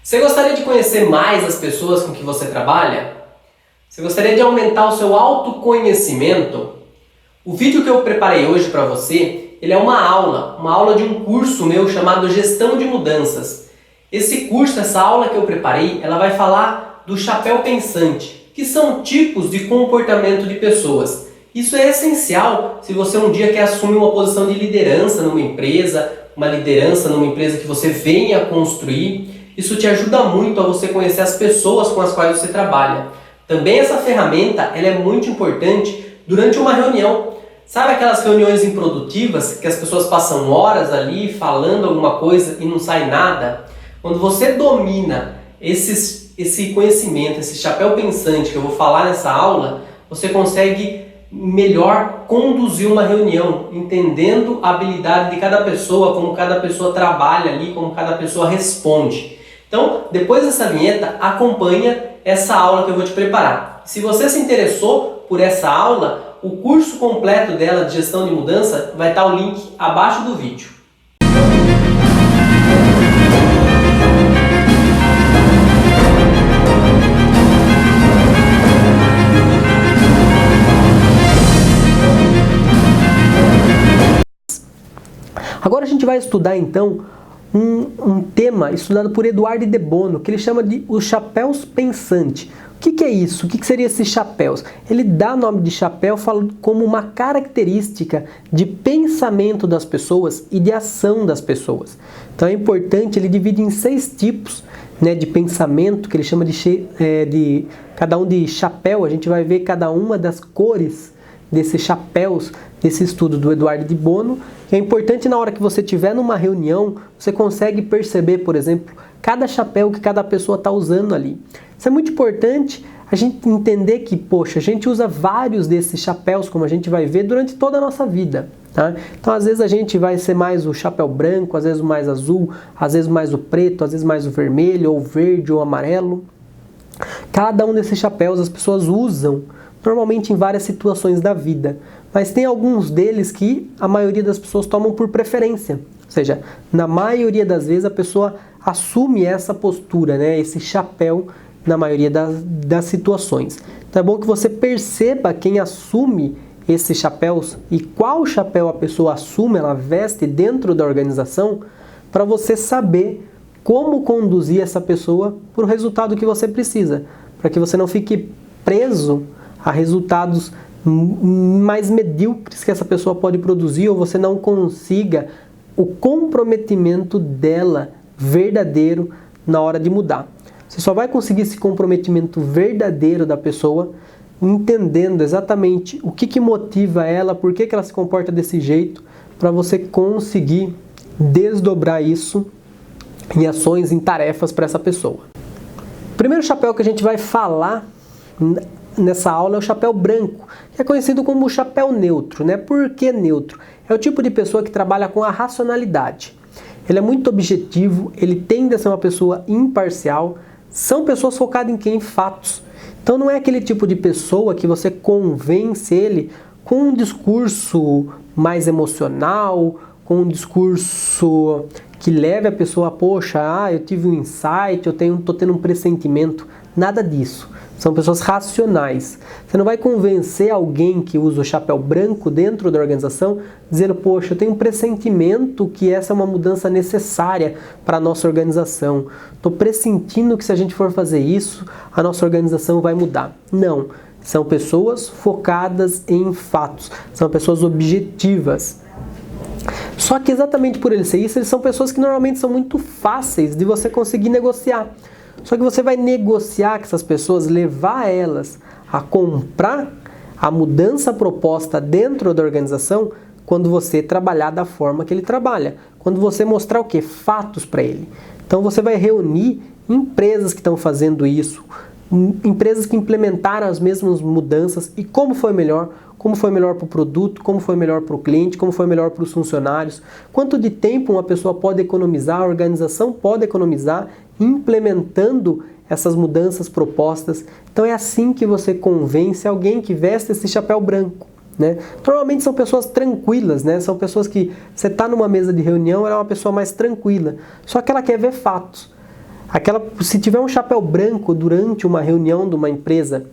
Você gostaria de conhecer mais as pessoas com que você trabalha? Você gostaria de aumentar o seu autoconhecimento? O vídeo que eu preparei hoje para você, ele é uma aula de um curso meu chamado Gestão de Mudanças. Esse curso, essa aula que eu preparei, ela vai falar do chapéu pensante, que são tipos de comportamento de pessoas. Isso é essencial se você um dia quer assumir uma posição de liderança numa empresa, que você venha construir. Isso te ajuda muito a você conhecer as pessoas com as quais você trabalha. Também essa ferramenta ela é muito importante durante uma reunião. Sabe aquelas reuniões improdutivas que as pessoas passam horas ali falando alguma coisa e não sai nada? Quando você domina esse conhecimento, esse chapéu pensante que eu vou falar nessa aula, você consegue melhor conduzir uma reunião, entendendo a habilidade de cada pessoa, como cada pessoa trabalha ali, como cada pessoa responde. Então, depois dessa vinheta, acompanha essa aula que eu vou te preparar. Se você se interessou por essa aula, o curso completo dela de gestão de mudança vai estar o link abaixo do vídeo. Agora a gente vai estudar então um tema estudado por Eduardo de Bono, que ele chama de os chapéus pensantes. O que é isso? O que seria esses chapéus? Ele dá nome de chapéu falando como uma característica de pensamento das pessoas e de ação das pessoas. Então é importante, ele divide em 6 tipos, né, de pensamento, que ele chama de cada um de chapéu. A gente vai ver cada uma das cores desses chapéus, desse estudo do Eduardo de Bono. É importante na hora que você estiver numa reunião, você consegue perceber, por exemplo, cada chapéu que cada pessoa está usando ali. Isso é muito importante a gente entender que, poxa, a gente usa vários desses chapéus, como a gente vai ver, durante toda a nossa vida. Tá? Então, às vezes a gente vai ser mais o chapéu branco, às vezes o mais azul, às vezes mais o preto, às vezes mais o vermelho, ou verde, ou amarelo. Cada um desses chapéus as pessoas usam normalmente em várias situações da vida, mas tem alguns deles que a maioria das pessoas tomam por preferência, ou seja, na maioria das vezes a pessoa assume essa postura, né, esse chapéu na maioria das situações. Então é bom que você perceba quem assume esses chapéus e qual chapéu a pessoa assume, ela veste dentro da organização, para você saber como conduzir essa pessoa para o resultado que você precisa, para que você não fique preso a resultados mais medíocres que essa pessoa pode produzir, ou você não consiga o comprometimento dela verdadeiro na hora de mudar. Você só vai conseguir esse comprometimento verdadeiro da pessoa entendendo exatamente o que motiva ela, por que ela se comporta desse jeito, para você conseguir desdobrar isso em ações, em tarefas para essa pessoa. O primeiro chapéu que a gente vai falar nessa aula é o chapéu branco, que é conhecido como o chapéu neutro, né? Por que neutro? É o tipo de pessoa que trabalha com a racionalidade. Ele é muito objetivo, ele tende a ser uma pessoa imparcial, são pessoas focadas em quê? Em fatos. Então não é aquele tipo de pessoa que você convence ele com um discurso mais emocional, com um discurso que leve a pessoa a, poxa, eu tive um insight, tô tendo um pressentimento. Nada disso. São pessoas racionais. Você não vai convencer alguém que usa o chapéu branco dentro da organização dizendo, poxa, eu tenho um pressentimento que essa é uma mudança necessária para a nossa organização. Estou pressentindo que se a gente for fazer isso, a nossa organização vai mudar. Não. São pessoas focadas em fatos. São pessoas objetivas. Só que exatamente por ele ser isso, eles são pessoas que normalmente são muito fáceis de você conseguir negociar. Só que você vai negociar com essas pessoas, levar elas a comprar a mudança proposta dentro da organização quando você trabalhar da forma que ele trabalha. Quando você mostrar o quê? Fatos para ele. Então você vai reunir empresas que estão fazendo isso, empresas que implementaram as mesmas mudanças e como foi melhor para o produto, como foi melhor para o cliente, como foi melhor para os funcionários, quanto de tempo uma pessoa pode economizar, a organização pode economizar implementando essas mudanças propostas. Então é assim que você convence alguém que veste esse chapéu branco, né? Normalmente são pessoas tranquilas, né? São pessoas que você está numa mesa de reunião, ela é uma pessoa mais tranquila, só que ela quer ver fatos. Se tiver um chapéu branco durante uma reunião de uma empresa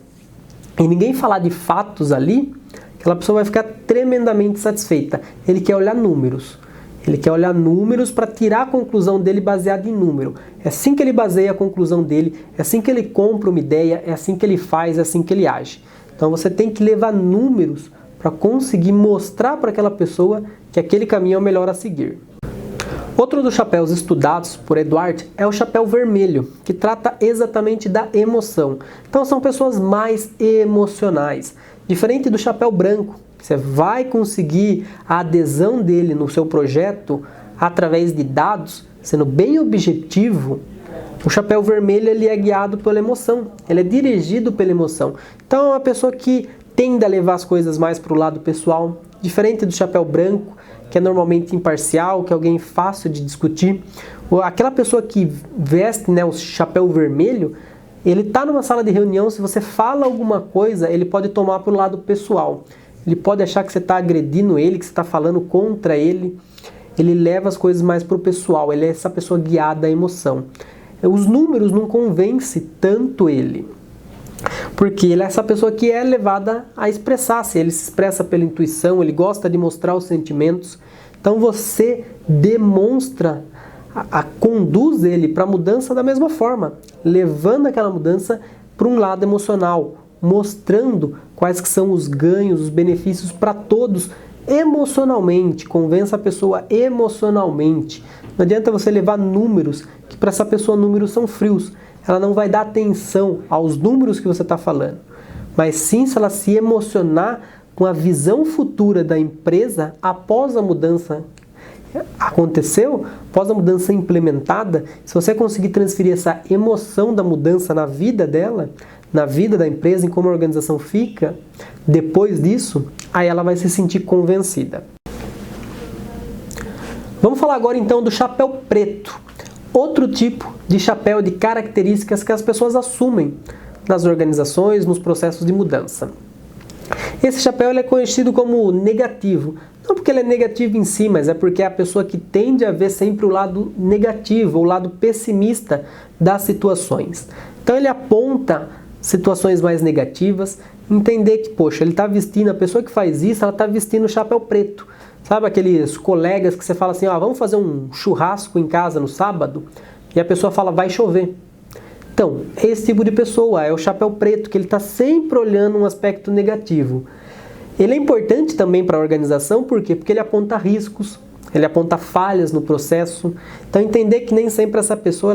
e ninguém falar de fatos ali, aquela pessoa vai ficar tremendamente satisfeita. Ele quer olhar números. Ele quer olhar números para tirar a conclusão dele baseada em número. É assim que ele baseia a conclusão dele, é assim que ele compra uma ideia, é assim que ele faz, é assim que ele age. Então você tem que levar números para conseguir mostrar para aquela pessoa que aquele caminho é o melhor a seguir. Outro dos chapéus estudados por Edward é o chapéu vermelho, que trata exatamente da emoção. Então são pessoas mais emocionais. Diferente do chapéu branco, você vai conseguir a adesão dele no seu projeto através de dados, sendo bem objetivo. O chapéu vermelho ele é guiado pela emoção, ele é dirigido pela emoção. Então é uma pessoa que tende a levar as coisas mais para o lado pessoal, diferente do chapéu branco, que é normalmente imparcial, que é alguém fácil de discutir. Aquela pessoa que veste, né, o chapéu vermelho, ele está numa sala de reunião, se você fala alguma coisa, ele pode tomar para o lado pessoal. Ele pode achar que você está agredindo ele, que você está falando contra ele. Ele leva as coisas mais para o pessoal, ele é essa pessoa guiada à emoção. Os números não convencem tanto ele, porque ele é essa pessoa que é levada a expressar-se. Ele se expressa pela intuição, ele gosta de mostrar os sentimentos. Então você demonstra, conduz ele para a mudança da mesma forma, levando aquela mudança para um lado emocional, mostrando quais que são os ganhos, os benefícios para todos emocionalmente. Convença a pessoa emocionalmente. Não adianta você levar números, que para essa pessoa números são frios. Ela não vai dar atenção aos números que você está falando. Mas sim, se ela se emocionar com a visão futura da empresa após a mudança aconteceu, após a mudança implementada, se você conseguir transferir essa emoção da mudança na vida dela, na vida da empresa, em como a organização fica, depois disso, aí ela vai se sentir convencida. Vamos falar agora então do chapéu preto. Outro tipo de chapéu, de características que as pessoas assumem nas organizações, nos processos de mudança. Esse chapéu ele é conhecido como negativo. Não porque ele é negativo em si, mas é porque é a pessoa que tende a ver sempre o lado negativo, o lado pessimista das situações. Então ele aponta situações mais negativas, entender que, poxa, ele está vestindo, a pessoa que faz isso, ela está vestindo o chapéu preto. Sabe aqueles colegas que você fala assim, vamos fazer um churrasco em casa no sábado? E a pessoa fala, vai chover. Então, esse tipo de pessoa é o chapéu preto, que ele está sempre olhando um aspecto negativo. Ele é importante também para a organização, por quê? Porque ele aponta riscos, ele aponta falhas no processo. Então, entender que nem sempre essa pessoa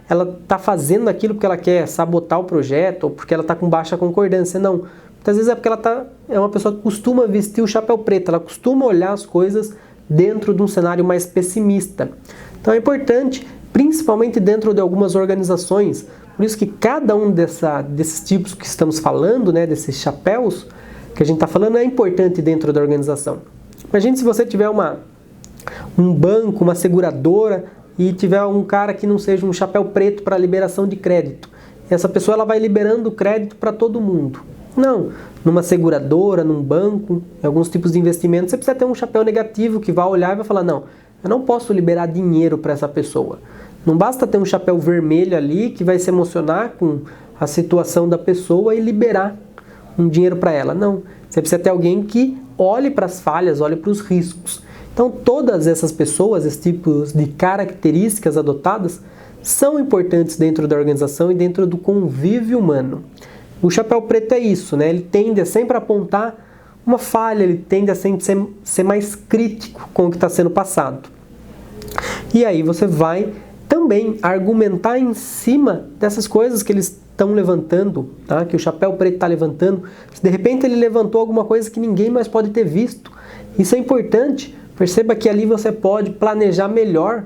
ela tá fazendo aquilo porque ela quer sabotar o projeto ou porque ela está com baixa concordância. Não. Muitas vezes é porque ela é uma pessoa que costuma vestir o chapéu preto, ela costuma olhar as coisas dentro de um cenário mais pessimista. Então é importante, principalmente dentro de algumas organizações, por isso que cada um desses tipos que estamos falando, né, desses chapéus que a gente está falando, é importante dentro da organização. Imagine se você tiver um banco, uma seguradora e tiver um cara que não seja um chapéu preto para liberação de crédito. Essa pessoa ela vai liberando crédito para todo mundo. Não, numa seguradora, num banco, em alguns tipos de investimentos, você precisa ter um chapéu negativo que vai olhar e vai falar, não, eu não posso liberar dinheiro para essa pessoa. Não basta ter um chapéu vermelho ali que vai se emocionar com a situação da pessoa e liberar um dinheiro para ela. Não, você precisa ter alguém que olhe para as falhas, olhe para os riscos. Então todas essas pessoas, esses tipos de características adotadas, são importantes dentro da organização e dentro do convívio humano. O chapéu preto é isso, né? Ele tende a sempre apontar uma falha, ele tende a sempre ser mais crítico com o que está sendo passado. E aí você vai também argumentar em cima dessas coisas que eles estão levantando, tá? Que o chapéu preto está levantando. Se de repente ele levantou alguma coisa que ninguém mais pode ter visto, isso é importante. Perceba que ali você pode planejar melhor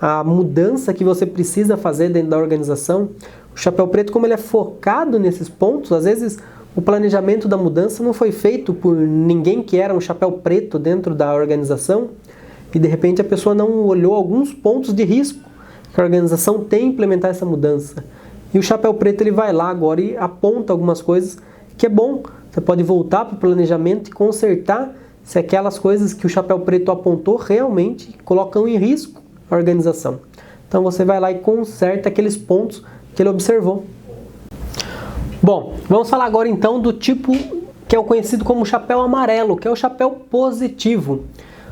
a mudança que você precisa fazer dentro da organização. O chapéu preto, como ele é focado nesses pontos, às vezes o planejamento da mudança não foi feito por ninguém que era um chapéu preto dentro da organização e de repente a pessoa não olhou alguns pontos de risco que a organização tem em implementar essa mudança. E o chapéu preto ele vai lá agora e aponta algumas coisas que é bom. Você pode voltar para o planejamento e consertar se aquelas coisas que o chapéu preto apontou realmente colocam em risco a organização. Então você vai lá e conserta aqueles pontos que ele observou. Bom, vamos falar agora então do tipo que é o conhecido como chapéu amarelo, que é o chapéu positivo.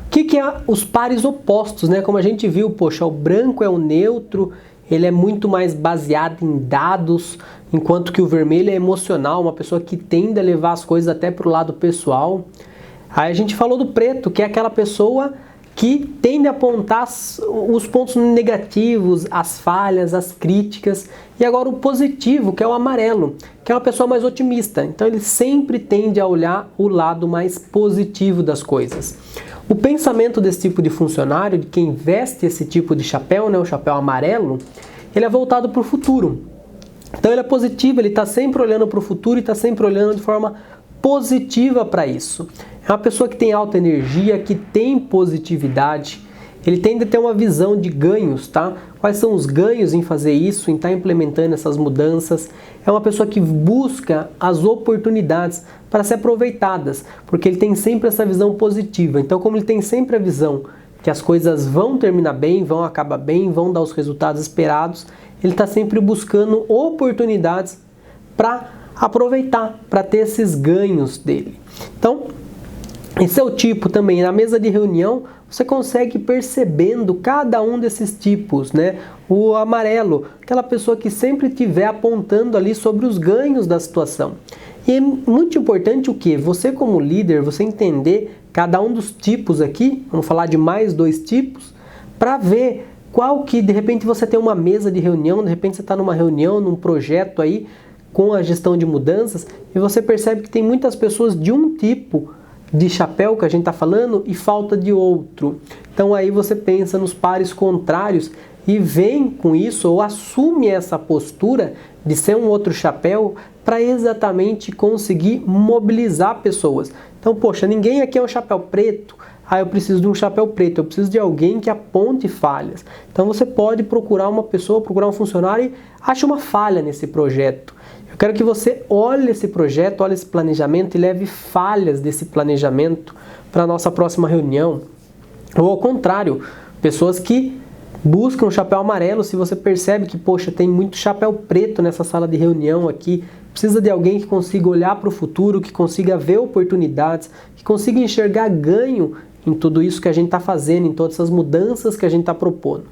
O que é os pares opostos, né? Como a gente viu, poxa, o branco é o neutro, ele é muito mais baseado em dados, enquanto que o vermelho é emocional, uma pessoa que tende a levar as coisas até para o lado pessoal. Aí a gente falou do preto, que é aquela pessoa que tende a apontar os pontos negativos, as falhas, as críticas. E agora o positivo, que é o amarelo, que é uma pessoa mais otimista. Então ele sempre tende a olhar o lado mais positivo das coisas. O pensamento desse tipo de funcionário, de quem veste esse tipo de chapéu, né, o chapéu amarelo, ele é voltado para o futuro. Então ele é positivo, ele está sempre olhando para o futuro e está sempre olhando de forma positiva para isso. É uma pessoa que tem alta energia, que tem positividade, ele tende a ter uma visão de ganhos, tá? Quais são os ganhos em fazer isso, em estar implementando essas mudanças? É uma pessoa que busca as oportunidades para ser aproveitadas, porque ele tem sempre essa visão positiva. Então, como ele tem sempre a visão que as coisas vão terminar bem, vão acabar bem, vão dar os resultados esperados, ele está sempre buscando oportunidades para aproveitar, para ter esses ganhos dele. Então, esse é o tipo também, na mesa de reunião, você consegue ir percebendo cada um desses tipos, né? O amarelo, aquela pessoa que sempre estiver apontando ali sobre os ganhos da situação. E é muito importante o que? Você como líder, você entender cada um dos tipos aqui, vamos falar de mais 2 tipos, para ver qual que, de repente, você tem uma mesa de reunião, de repente você está numa reunião, num projeto aí, com a gestão de mudanças, e você percebe que tem muitas pessoas de um tipo de chapéu que a gente está falando e falta de outro. Então aí você pensa nos pares contrários e vem com isso ou assume essa postura de ser um outro chapéu para exatamente conseguir mobilizar pessoas. Então, poxa, ninguém aqui é um chapéu preto. Ah, eu preciso de um chapéu preto, eu preciso de alguém que aponte falhas. Então você pode procurar uma pessoa, procurar um funcionário e ache uma falha nesse projeto. Eu quero que você olhe esse projeto, olhe esse planejamento e leve falhas desse planejamento para a nossa próxima reunião. Ou ao contrário, pessoas que buscam um chapéu amarelo, se você percebe que, poxa, tem muito chapéu preto nessa sala de reunião aqui, precisa de alguém que consiga olhar para o futuro, que consiga ver oportunidades, que consiga enxergar ganho em tudo isso que a gente está fazendo, em todas essas mudanças que a gente está propondo.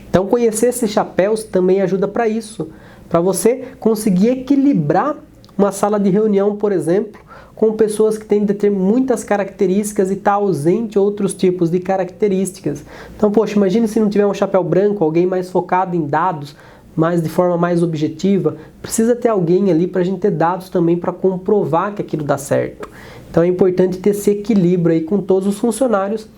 Então, conhecer esses chapéus também ajuda para isso. Para você conseguir equilibrar uma sala de reunião, por exemplo, com pessoas que tendem a ter muitas características e está ausente outros tipos de características. Então, poxa, imagine se não tiver um chapéu branco, alguém mais focado em dados, mas de forma mais objetiva. Precisa ter alguém ali para a gente ter dados também para comprovar que aquilo dá certo. Então é importante ter esse equilíbrio aí com todos os funcionários.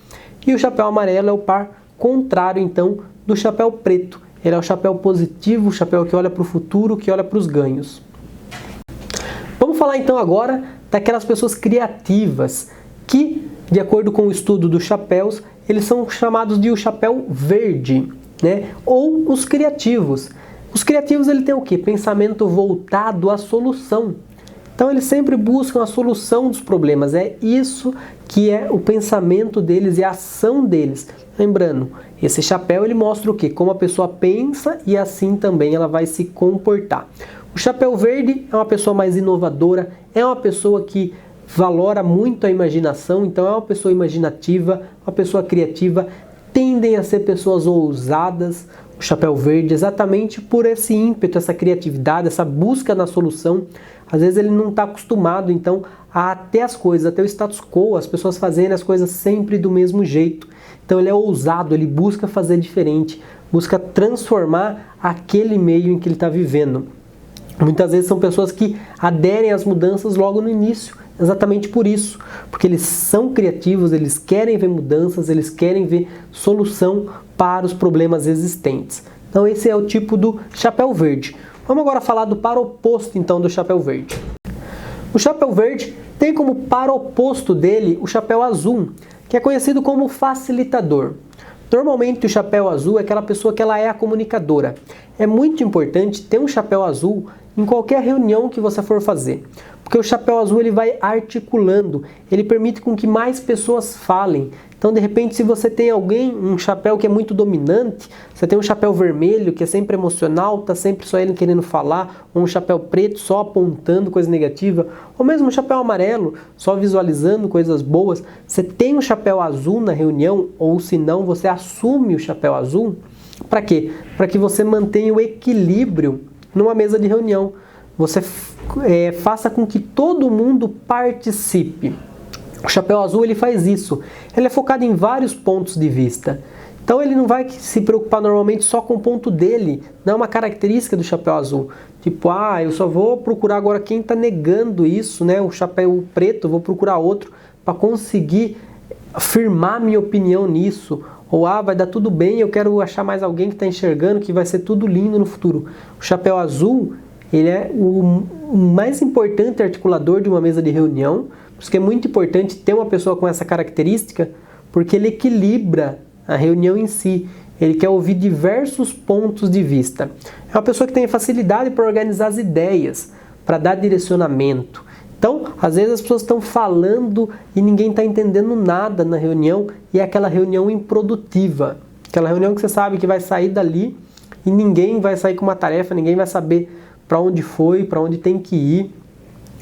E o chapéu amarelo é o par contrário, então, do chapéu preto. Ele é o chapéu positivo, o chapéu que olha para o futuro, que olha para os ganhos. Vamos falar então agora daquelas pessoas criativas que, de acordo com o estudo dos chapéus, eles são chamados de o chapéu verde, né? Ou os criativos. Os criativos ele tem o quê? Pensamento voltado à solução. Então eles sempre buscam a solução dos problemas. É isso que é o pensamento deles e a ação deles. Lembrando, esse chapéu ele mostra o quê? Como a pessoa pensa e assim também ela vai se comportar. O chapéu verde é uma pessoa mais inovadora, é uma pessoa que valora muito a imaginação, então é uma pessoa imaginativa, uma pessoa criativa, tendem a ser pessoas ousadas, o chapéu verde, exatamente por esse ímpeto, essa criatividade, essa busca na solução. Às vezes ele não está acostumado, então, a ter as coisas, a ter o status quo, as pessoas fazerem as coisas sempre do mesmo jeito. Então ele é ousado, ele busca fazer diferente, busca transformar aquele meio em que ele está vivendo. Muitas vezes são pessoas que aderem às mudanças logo no início, exatamente por isso, porque eles são criativos, eles querem ver mudanças, eles querem ver solução para os problemas existentes. Então esse é o tipo do chapéu verde. Vamos agora falar do par oposto então do chapéu verde. O chapéu verde tem como par oposto dele o chapéu azul, que é conhecido como facilitador. Normalmente o chapéu azul é aquela pessoa que ela é a comunicadora. É muito importante ter um chapéu azul em qualquer reunião que você for fazer. Porque o chapéu azul ele vai articulando, ele permite com que mais pessoas falem. Então, de repente, se você tem um chapéu que é muito dominante, você tem um chapéu vermelho que é sempre emocional, tá sempre só ele querendo falar, ou um chapéu preto só apontando coisa negativa, ou mesmo um chapéu amarelo só visualizando coisas boas, você tem um chapéu azul na reunião, ou se não, você assume o chapéu azul, para quê? Para que você mantenha o equilíbrio numa mesa de reunião. Você faça com que todo mundo participe. O chapéu azul ele faz isso. Ele é focado em vários pontos de vista. Então ele não vai se preocupar normalmente só com o ponto dele. Não é uma característica do chapéu azul. Tipo, eu só vou procurar agora quem está negando isso, né? O chapéu preto, vou procurar outro para conseguir afirmar minha opinião nisso. Ou, vai dar tudo bem, eu quero achar mais alguém que está enxergando que vai ser tudo lindo no futuro. O chapéu azul, ele é o mais importante articulador de uma mesa de reunião, por isso que é muito importante ter uma pessoa com essa característica, porque ele equilibra a reunião em si. Ele quer ouvir diversos pontos de vista. É uma pessoa que tem facilidade para organizar as ideias, para dar direcionamento. Então, às vezes as pessoas estão falando e ninguém está entendendo nada na reunião e é aquela reunião improdutiva. Aquela reunião que você sabe que vai sair dali e ninguém vai sair com uma tarefa, ninguém vai saber para onde foi, para onde tem que ir,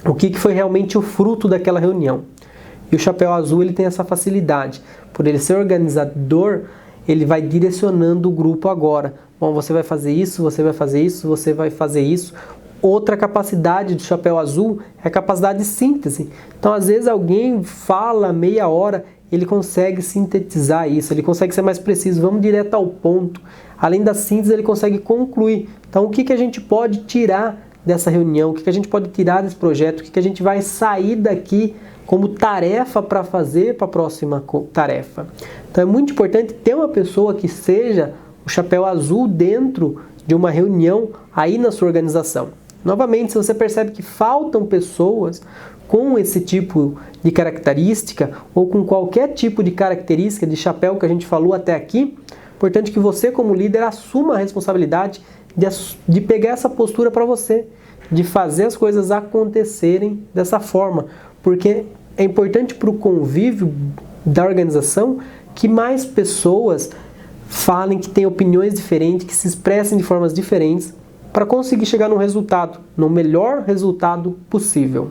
o que foi realmente o fruto daquela reunião. E o chapéu azul ele tem essa facilidade. Por ele ser organizador, ele vai direcionando o grupo agora. Bom, você vai fazer isso, você vai fazer isso, você vai fazer isso. Outra capacidade do chapéu azul é a capacidade de síntese. Então, às vezes, alguém fala meia hora, ele consegue sintetizar isso, ele consegue ser mais preciso, vamos direto ao ponto. Além da síntese, ele consegue concluir. Então, o que a gente pode tirar dessa reunião? O que a gente pode tirar desse projeto? O que a gente vai sair daqui como tarefa para fazer para a próxima tarefa? Então, é muito importante ter uma pessoa que seja o chapéu azul dentro de uma reunião aí na sua organização. Novamente, se você percebe que faltam pessoas com esse tipo de característica ou com qualquer tipo de característica de chapéu que a gente falou até aqui, é importante que você, como líder, assuma a responsabilidade de pegar essa postura para você, de fazer as coisas acontecerem dessa forma, porque é importante para o convívio da organização que mais pessoas falem, que têm opiniões diferentes, que se expressem de formas diferentes, para conseguir chegar num resultado, no melhor resultado possível.